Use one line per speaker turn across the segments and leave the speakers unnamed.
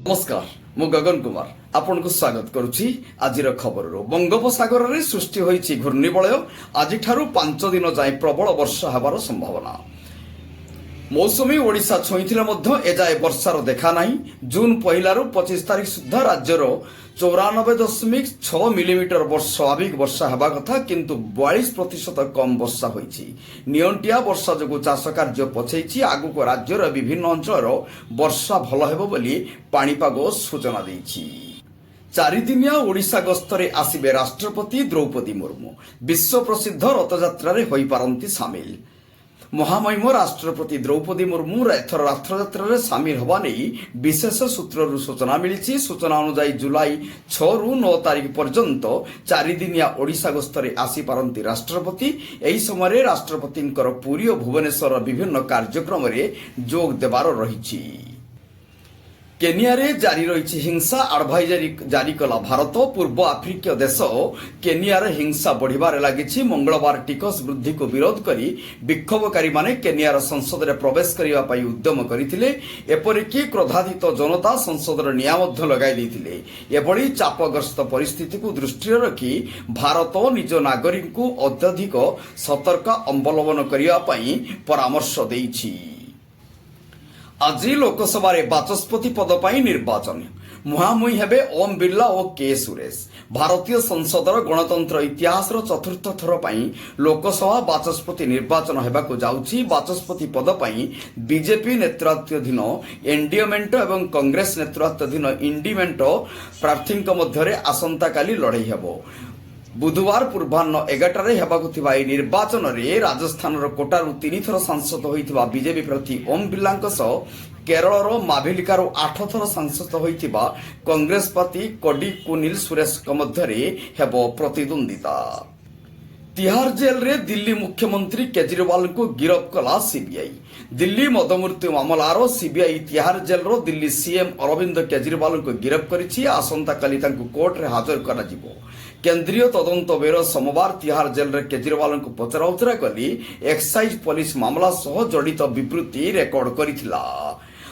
नमस्कार मु गगन कुमार आपण को स्वागत करुछि आजिर खबर बंगोपसागर रे सृष्टि होईछि घूर्णिबलय आज ठारू 5 दिन जाय प्रबल वर्षा हेबार संभावना। मौसुमी ओडिशा छुईथिले मध्य एजाए वर्षार देखा नाही। जून 1 रु 25 तारिख सुद्धा राज्यर 94.6 मिलीमीटर स्वाभाविक वर्षा हेबा कथा, किंतु 42% कम वर्षा होईछि। नियंटिया वर्षा जोगु चाष कार्य पछेइछि। आगुको राज्यर विभिन्न अंचलर वर्षा भल हेबो बोली पाणीपाग सूचना दैछि। 4 दिनिया ओडिशा गस्तरे आसिबे राष्ट्रपति द्रौपदी मुर्मू। विश्व प्रसिद्ध रथयात्रा रे होई पारंती सामिल। महामहिम राष्ट्रपति द्रौपदी मुर्मू एथर रथयात्रा सामिल होगा नहीं विशेष सूत्र सूचना मिली। सूचना अनुसार जुलाई 6 रु 9 तारिख पर्यंत 4 दिनिया ओडिशा गस्तरे आसी पारंती राष्ट्रपति। एही समय राष्ट्रपति पुरी और भुवनेश्वर विभिन्न कार्यक्रम रे जोग देवार रही। केनिया रे जारी रही हिंसा एडवाइजरी जारी कला भारत। पूर्व आफ्रिकीय देश केनिया रे हिंसा बढ़िबार लागिछि। मंगलवार टिकस वृद्धि को विरोध करी विक्षोभकारी माने केनिया संसद रे प्रवेश करिवा पई उद्यम करिथिले। एपरिकी क्रोधान्वित जनता संसद रे निया मध्य लगाई दैथिले। एभली चापग्रस्त परिस्थिति को दृष्टि रखी भारत निज नागरिक को अत्यधिक सतर्क अवलंबन करिवा पई परामर्श देइछि। आज लोकसभा बाचस्पति पद पर निर्वाचन मुहांमुही हेबे ओम बिरला और के सुरेश। भारतीय संसदर गणतंत्र इतिहास चतुर्थ थर पर लोकसभा बाचस्पति निर्वाचन हेबाकु जाउछि। बाचस्पति पद पर बीजेपी नेतृत्वाधीन एनडीए मेंट और कांग्रेस नेतृत्वाधीन इंडी मेंट प्रार्थी मध्य आसंता काली लड़ाई हेबो। बुधवार पूर्वाह्न 11 हेबाकु थिबा निर्वाचन रे राजस्थान कोटारू 3 थर सांसद होइथिबा बीजेपी प्रार्थी ओम बिरलांक सह केरल माभेलिकारु 8 थर सांसद होइथिबा कांग्रेस प्रार्थी कोडी कुनिल सुरेश मध्य हेबो प्रतिद्वंदिता। तिहार जेल रे दिल्ली मुख्यमंत्री केजरीवाल को गिरफ्त कला सीबीआई। दिल्ली मदमृत्यु मामलार सीबीआई तिहार जेल रो दिल्ली सीएम अरविंद केजरीवाल को गिरफ्त करिछि। आसंता काली तांकु कोर्ट रे हाजर करा जिवो। केंद्रीय तदंत ब्यूरो सोमवार तिहार जेल रे केजरीवाल को पचराउचरा कली एक्साइज पुलिस मामला सह जड़ित विवृत्ति रेकर्ड करिथिला।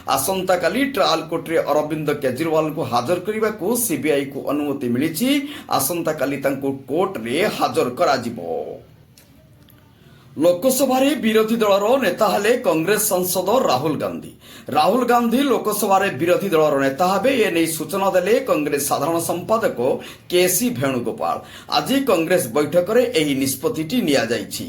आसंता काली ट्रायल कोर्ट रे अरविंद केजरीवाल को हाजर करने को सीबीआई को अनुमति मिली। आसंता काली तांको कोर्ट रे हाजर करा जिवो। लोकसभा रे विरोधी दलर नेता हेले कांग्रेस सांसद राहुल गांधी। राहुल गांधी लोकसभा रे विरोधी दलर नेता हेबे ए नै सूचना देले कांग्रेस साधारण संपादक केसी वेणुगोपाल। आज कांग्रेस बैठक रे एही निष्पत्तिटी निया जाइछि।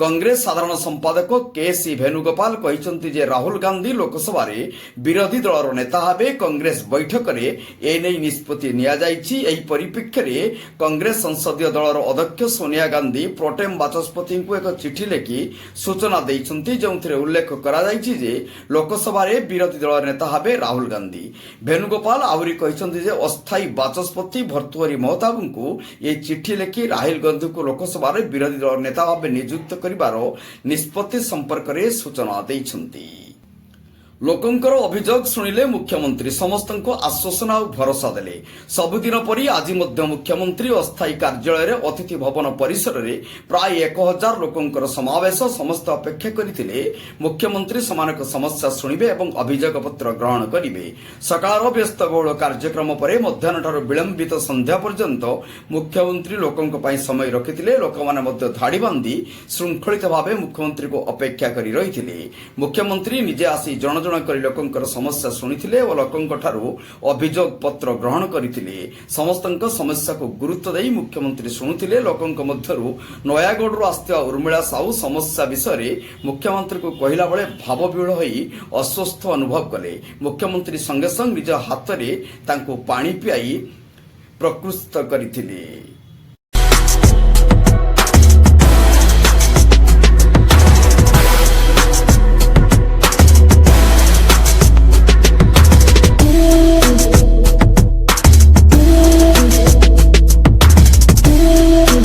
कांग्रेस साधारण संपादक केसी वेणुगोपाल कहिसंति जे राहुल गांधी लोकसभा रे विरोधी दलर नेता हेबे कांग्रेस बैठक रे ए नै निष्पत्ति निया जाइछि। एही परिप्रेक्षी रे कांग्रेस संसदीय दलर अध्यक्ष सोनिया गांधी प्रोटेम बाचस्पति को एक चिठी लेखि सूचना देइछंती, जोंथिरे उल्लेख करा जाइछि जे लोकसभा रे विरोधी दल नेता हेबे राहुल गांधी। वेणुगोपाल आहुरी कहिसंती जे अस्थायी बाचस्पति भर्तृहरि महताब को ये चिठी लेखि राहुल गांधी को लोकसभा रे विरोधी दल नेता भाबे नियुक्त करिबार निष्पत्ति संपर्क रे सूचना देइछंती। लोकंकर अभियोग शुणिले मुख्यमंत्री समस्त आश्वासन और भरोसा देले। सबुदिन परी आज मुख्यमंत्री अस्थायी कार्यालय रे अतिथि भवन परिसर रे प्राय 1000 लोकंकर समावेश समस्त अपेक्षा करथिले। मुख्यमंत्री समानक समस्या शुणिबे एवं अभियोग पत्र ग्रहण करिवे। सकाळर व्यस्त बहुल कार्यक्रम परे मध्याह्न ठारू विलंबित संध्या पर्यंत मुख्यमंत्री लोकंक पई समय रखिथिले। लोकमाने मध्य धाड़ी बांधी श्रृंखलित भावे मुख्यमंत्री को अपेक्षा करि रहिथिले। मुख्यमंत्री निजे आसी जन लोकंकर समस्या शुणिथिले और लोकंक ठारू अभियोग पत्र ग्रहण करथिले। समस्तक समस्या को गुरुत्व देई मुख्यमंत्री शुणुथिले। लोकंक मध्यरु नयागढ़ आस्थिया उर्मिला साहू समस्या विषय मुख्यमंत्री को कहला बेले भावविह्वल होई अस्वस्थ अनुभव कले। मुख्यमंत्री संगे संग निज हाथ में पानी पियाई प्रकृत करथिले।